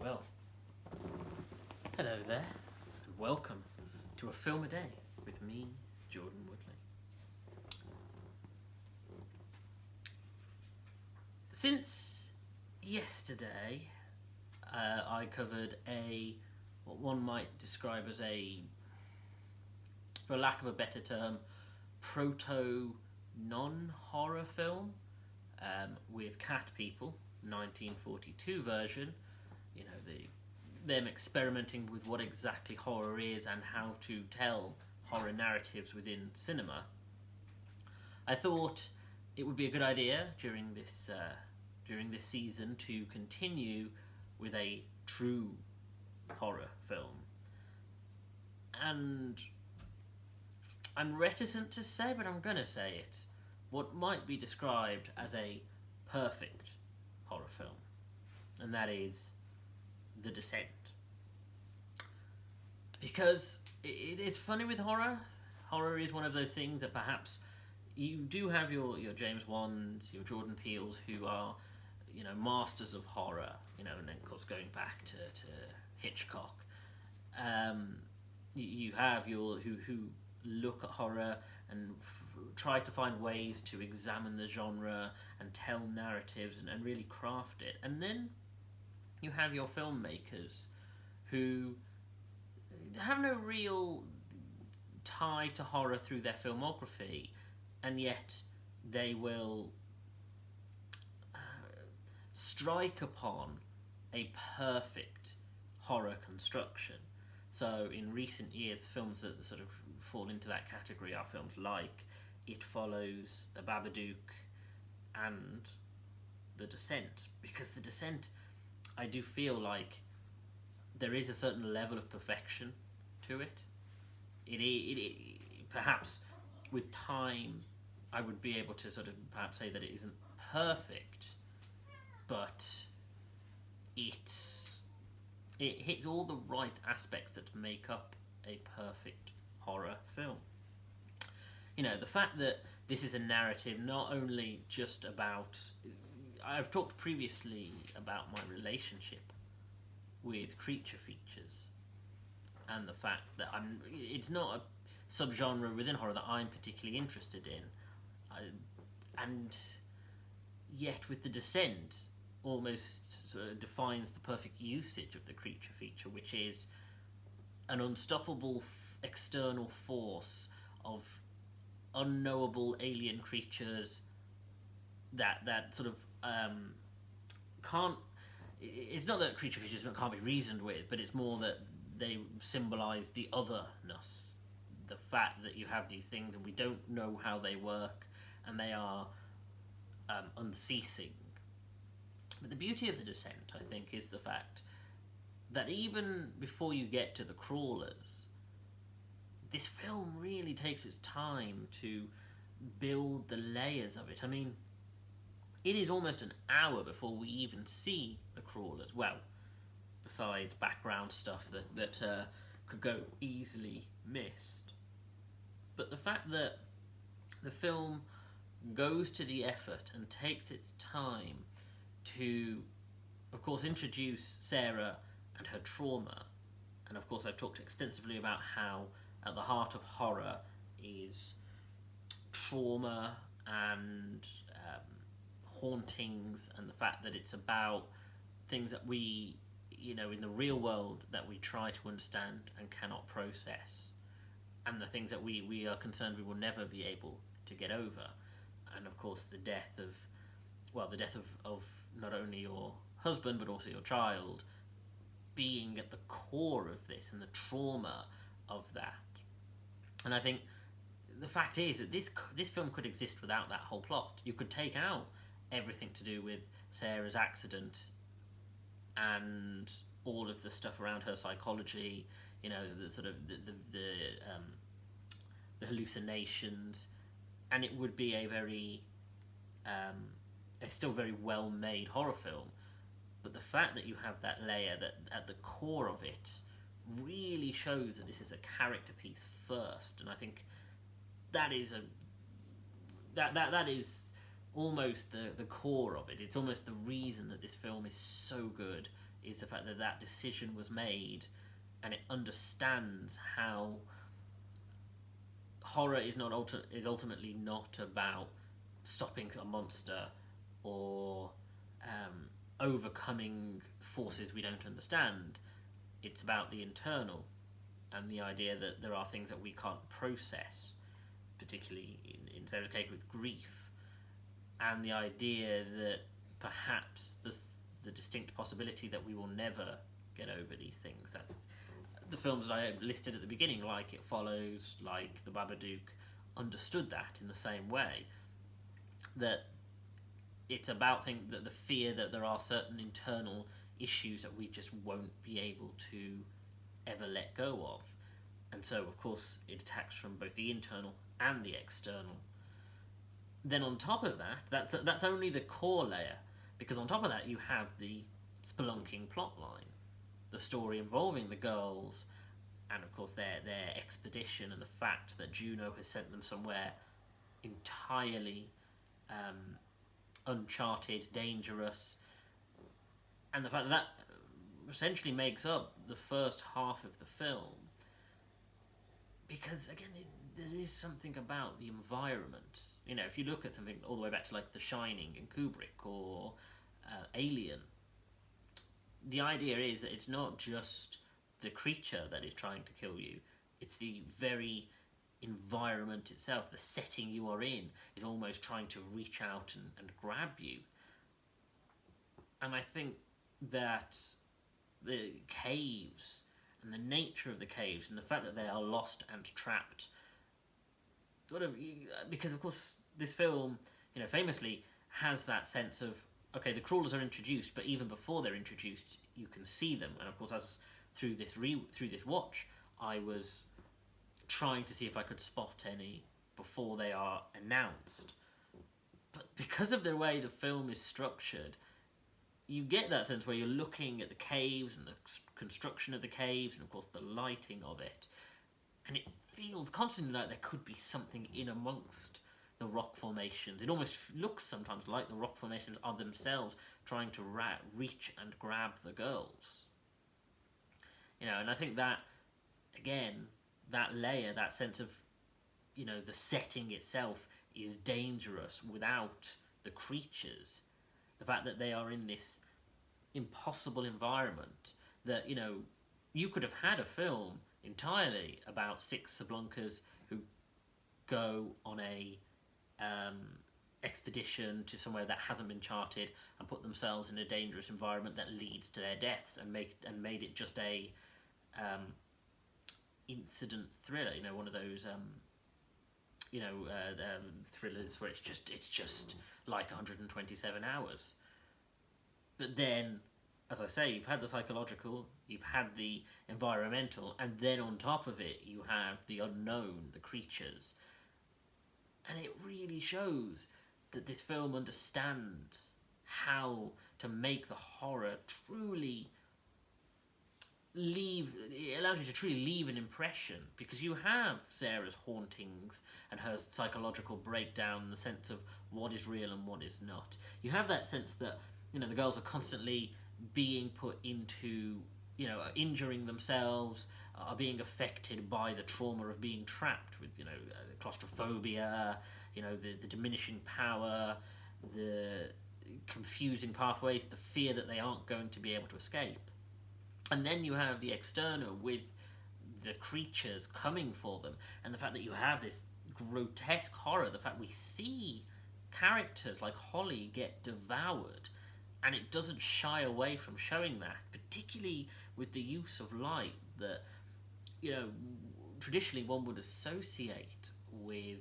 Well, hello there, and welcome to A Film a Day with me, Jordan Woodley. Since yesterday, I covered what one might describe as for lack of a better term, proto non-horror film with Cat People, 1942 version. You know, them experimenting with what exactly horror is and how to tell horror narratives within cinema. I thought it would be a good idea during this season to continue with a true horror film. And I'm reticent to say, but I'm going to say it, what might be described as a perfect horror film. And that is The Descent. Because it's funny with horror. Horror is one of those things that perhaps you do have your James Wan's, your Jordan Peele's, who are, masters of horror, and then of course going back to Hitchcock. You have your who look at horror and try to find ways to examine the genre and tell narratives and really craft it. And then you have your filmmakers who have no real tie to horror through their filmography, and yet they will strike upon a perfect horror construction. So in recent years, films that sort of fall into that category are films like It Follows, The Babadook, and The Descent. Because The Descent, I do feel like there is a certain level of perfection to it. It perhaps with time, I would be able to sort of perhaps say that it isn't perfect, but it hits all the right aspects that make up a perfect horror film. The fact that this is a narrative not only just about... I've talked previously about my relationship with creature features and the fact that it's not a subgenre within horror that I'm particularly interested in. And yet with The Descent, almost sort of defines the perfect usage of the creature feature, which is an unstoppable external force of unknowable alien creatures that sort of can't... It's not that creature features can't be reasoned with, but it's more that they symbolise the otherness. The fact that you have these things and we don't know how they work, and they are unceasing. But the beauty of The Descent, I think, is the fact that even before you get to the crawlers, this film really takes its time to build the layers of it. I mean, it is almost an hour before we even see the crawlers. Well, besides background stuff that could go easily missed. But the fact that the film goes to the effort and takes its time to, of course, introduce Sarah and her trauma. And of course I've talked extensively about how at the heart of horror is trauma and hauntings, and the fact that it's about things that we, in the real world, that we try to understand and cannot process, and the things that we are concerned we will never be able to get over. And of course the death of not only your husband but also your child being at the core of this, and the trauma of that. And I think the fact is that this film could exist without that whole plot. You could take out everything to do with Sarah's accident and all of the stuff around her psychology, the sort of the hallucinations, and it would be a very a still very well made horror film. But the fact that you have that layer that at the core of it really shows that this is a character piece first, and I think that is that is almost the core of it. It's almost the reason that this film is so good, is the fact that that decision was made, and it understands how horror is ultimately not about stopping a monster or overcoming forces we don't understand. It's about the internal and the idea that there are things that we can't process, particularly in Sarah's case with grief, and the idea that perhaps the distinct possibility that we will never get over these things. That's the films that I listed at the beginning, like It Follows, like The Babadook, understood that in the same way. That it's about that the fear that there are certain internal issues that we just won't be able to ever let go of. And so, of course, it attacks from both the internal and the external. Then on top of that, that's only the core layer, because on top of that you have the spelunking plotline, the story involving the girls, and of course their expedition, and the fact that Juno has sent them somewhere entirely uncharted, dangerous, and the fact that essentially makes up the first half of the film. Because again, there is something about the environment. You know, if you look at something all the way back to like The Shining in Kubrick or Alien, the idea is that it's not just the creature that is trying to kill you, it's the very environment itself, the setting you are in is almost trying to reach out and grab you. And I think that the caves and the nature of the caves and the fact that they are lost and trapped, sort of, because of course this film, you know, famously has that sense of, okay, the crawlers are introduced, but even before they're introduced, you can see them. And of course, as through this watch, I was trying to see if I could spot any before they are announced. But because of the way the film is structured, you get that sense where you're looking at the caves and the construction of the caves and of course the lighting of it, and it feels constantly like there could be something in amongst the rock formations. It almost looks sometimes like the rock formations are themselves trying to reach and grab the girls. You know, and I think that, again, that layer, that sense of, you know, the setting itself is dangerous without the creatures. The fact that they are in this impossible environment, that, you know, you could have had a film entirely about 6 Spelunks who go on a expedition to somewhere that hasn't been charted and put themselves in a dangerous environment that leads to their deaths, and made it just a incident thriller, you know, one of those thrillers where it's just like 127 hours. But then, as I say, you've had the psychological, you've had the environmental, and then on top of it you have the unknown, the creatures. And it really shows that this film understands how to make the horror truly it allows you to truly leave an impression, because you have Sarah's hauntings and her psychological breakdown in the sense of what is real and what is not. You have that sense that, you know, the girls are constantly being put into, you know, injuring themselves, are being affected by the trauma of being trapped with, you know, claustrophobia, you know, the diminishing power, the confusing pathways, the fear that they aren't going to be able to escape. And then you have the external with the creatures coming for them, and the fact that you have this grotesque horror, the fact we see characters like Holly get devoured, and it doesn't shy away from showing that, particularly with the use of light that, you know, traditionally one would associate with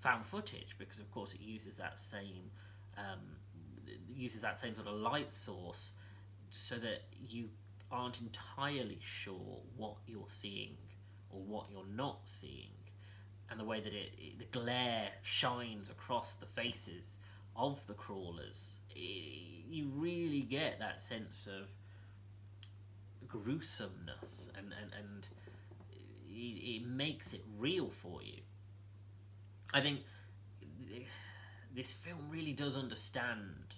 found footage, because of course it uses that same sort of light source, so that you aren't entirely sure what you're seeing or what you're not seeing, and the way that the glare shines across the faces of the crawlers, you really get that sense of gruesomeness, and it makes it real for you. I think this film really does understand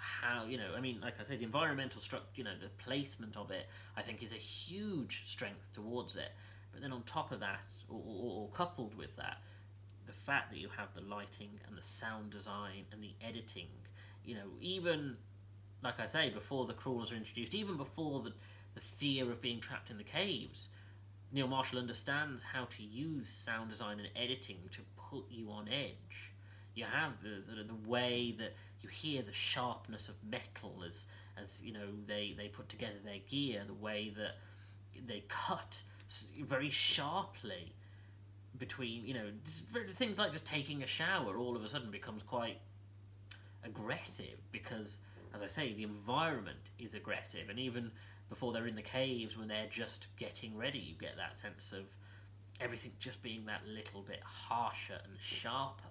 how, I mean, like I say, the environmental structure, the placement of it, I think is a huge strength towards it. But then on top of that, or coupled with that, the fact that you have the lighting and the sound design and the editing, even like I say, before the crawlers are introduced, even before the fear of being trapped in the caves, Neil Marshall understands how to use sound design and editing to put you on edge. You have the way that you hear the sharpness of metal as they put together their gear, the way that they cut very sharply between, things like just taking a shower all of a sudden becomes quite aggressive because, as I say, the environment is aggressive, and even before they're in the caves, when they're just getting ready, you get that sense of everything just being that little bit harsher and sharper.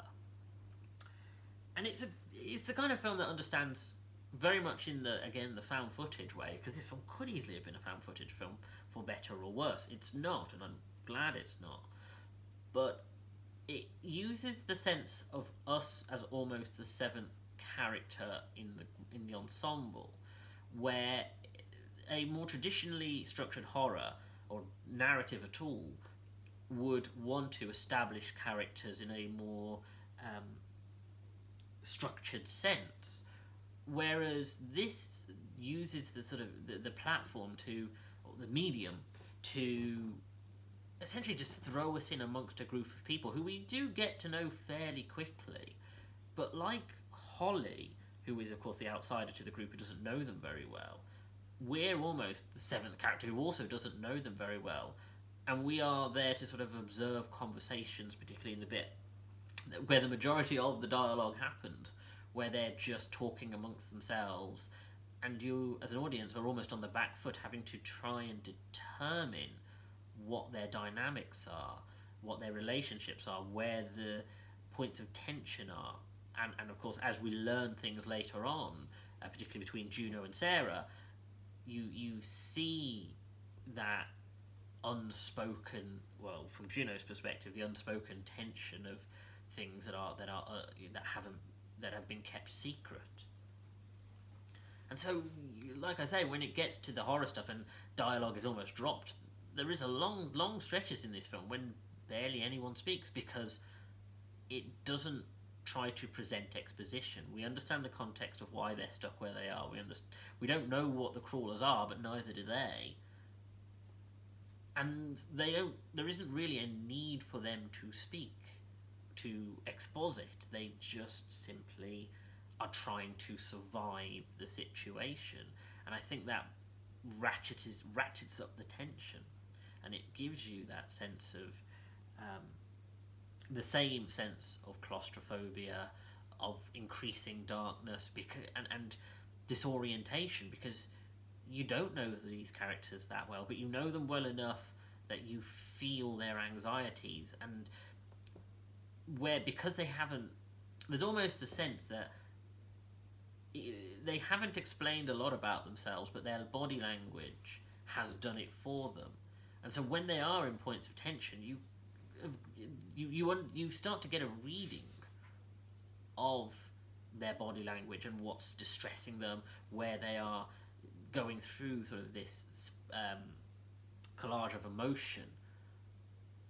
And it's the kind of film that understands very much in the found footage way, because this film could easily have been a found footage film, for better or worse. It's not, and I'm glad it's not. But it uses the sense of us as almost the seventh character in the ensemble, where a more traditionally structured horror or narrative at all would want to establish characters in a more structured sense, whereas this uses the sort of the platform to, or the medium, to essentially just throw us in amongst a group of people who we do get to know fairly quickly. But like Holly, who is of course the outsider to the group who doesn't know them very well, we're almost the seventh character who also doesn't know them very well, and we are there to sort of observe conversations, particularly in the bit where the majority of the dialogue happens, where they're just talking amongst themselves, and you as an audience are almost on the back foot, having to try and determine what their dynamics are, what their relationships are, where the points of tension are. And of course, as we learn things later on, particularly between Juno and Sarah, you see that unspoken, well, from Juno's perspective, the unspoken tension of things that have been kept secret. And so, like I say, when it gets to the horror stuff and dialogue is almost dropped, there is a long stretches in this film when barely anyone speaks, because it doesn't try to present exposition. We understand the context of why they're stuck where they are. We don't know what the crawlers are, but neither do they. And there isn't really a need for them to speak, to exposit. They just simply are trying to survive the situation. And I think that ratchets up the tension, and it gives you that sense of the same sense of claustrophobia, of increasing darkness, and disorientation, because you don't know these characters that well, but you know them well enough that you feel their anxieties, and because there's almost a sense that they haven't explained a lot about themselves, but their body language has done it for them. And so when they are in points of tension, you start to get a reading of their body language and what's distressing them, where they are going through sort of this collage of emotion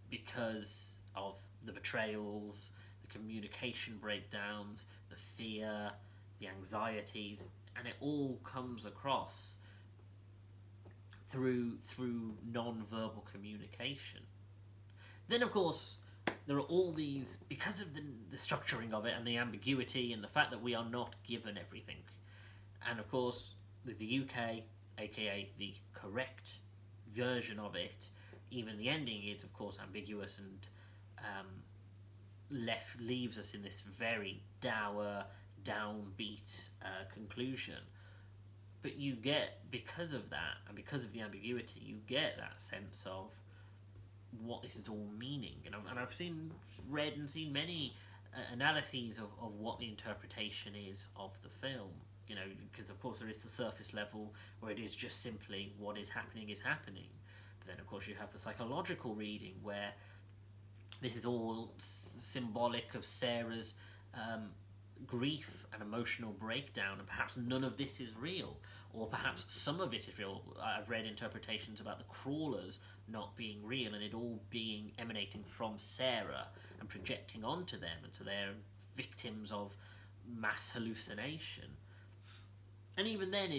because of the betrayals, the communication breakdowns, the fear, the anxieties, and it all comes across through non-verbal communication. Then, of course, there are all these, because of the structuring of it and the ambiguity and the fact that we are not given everything. And, of course, with the UK, aka the correct version of it, even the ending is, of course, ambiguous and leaves us in this very dour, downbeat conclusion. But you get, because of that, and because of the ambiguity, you get that sense of what this is all meaning. And I've read and seen many analyses of what the interpretation is of the film. Because of course there is the surface level where it is just simply what is happening is happening. But then of course you have the psychological reading where this is all symbolic of Sarah's grief and emotional breakdown, and perhaps none of this is real, or perhaps some of it is real. I've read interpretations about the crawlers not being real and it all being emanating from Sarah and projecting onto them, and so they're victims of mass hallucination. And even then,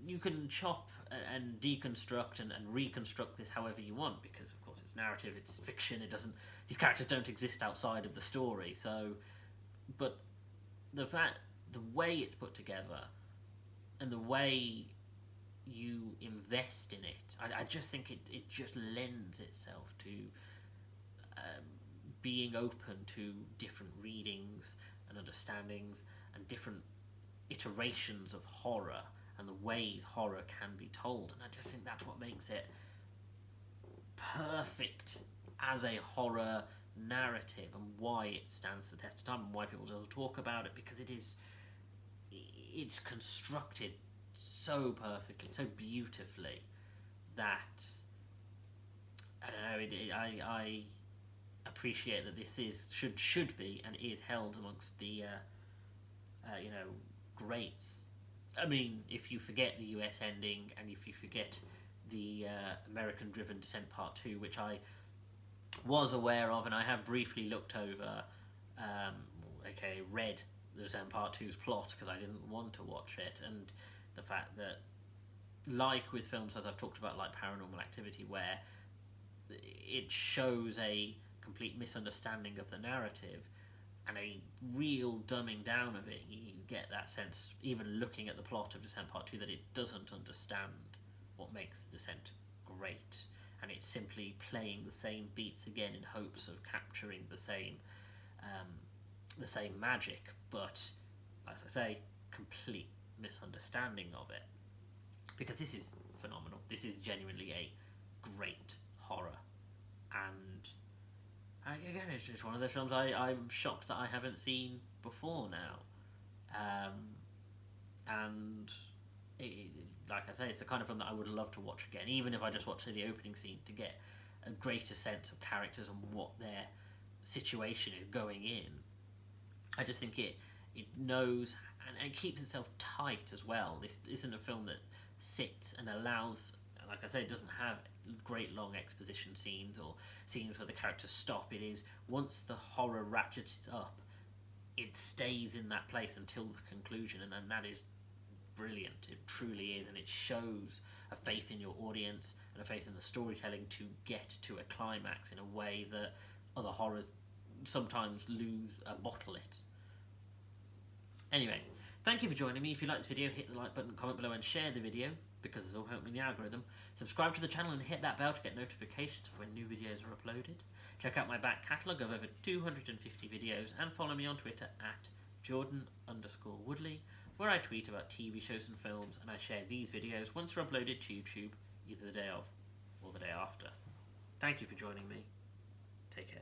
you can chop and deconstruct and reconstruct this however you want, because of course it's narrative, it's fiction, it doesn't, these characters don't exist outside of the story. So, but the way it's put together and the way you invest in it, I just think it just lends itself to being open to different readings and understandings and different iterations of horror and the ways horror can be told. And I just think that's what makes it perfect as a horror narrative, and why it stands the test of time, and why people still talk about it, because it's constructed so perfectly, so beautifully, that I don't know. I appreciate that this should be and is held amongst the greats. I mean, if you forget the US ending, and if you forget the American Driven Descent Part 2, which I was aware of and I have briefly looked over, read the Descent Part 2's plot because I didn't want to watch it, and the fact that, like with films as I've talked about, like Paranormal Activity, where it shows a complete misunderstanding of the narrative and a real dumbing down of it, you get that sense, even looking at the plot of Descent Part 2, that it doesn't understand what makes Descent great, and it's simply playing the same beats again in hopes of capturing the same magic, but, as I say, complete misunderstanding of it. Because this is phenomenal. This is genuinely a great horror, and again, it's just one of those films I'm shocked that I haven't seen before now. And like I say, it's the kind of film that I would love to watch again, even if I just watch the opening scene, to get a greater sense of characters and what their situation is going in. I just think it knows, and it keeps itself tight as well. This isn't a film that sits and allows, like I say, it doesn't have great long exposition scenes or scenes where the characters stop. It is, once the horror ratchets up, it stays in that place until the conclusion, and that is brilliant. It truly is, and it shows a faith in your audience and a faith in the storytelling to get to a climax in a way that other horrors sometimes bottle it. Anyway, thank you for joining me. If you like this video, hit the like button, comment below, and share the video, because it's all helping the algorithm. Subscribe to the channel and hit that bell to get notifications of when new videos are uploaded. Check out my back catalogue of over 250 videos, and follow me on Twitter at Jordan_Woodley, where I tweet about TV shows and films, and I share these videos once they're uploaded to YouTube, either the day of or the day after. Thank you for joining me. Take care.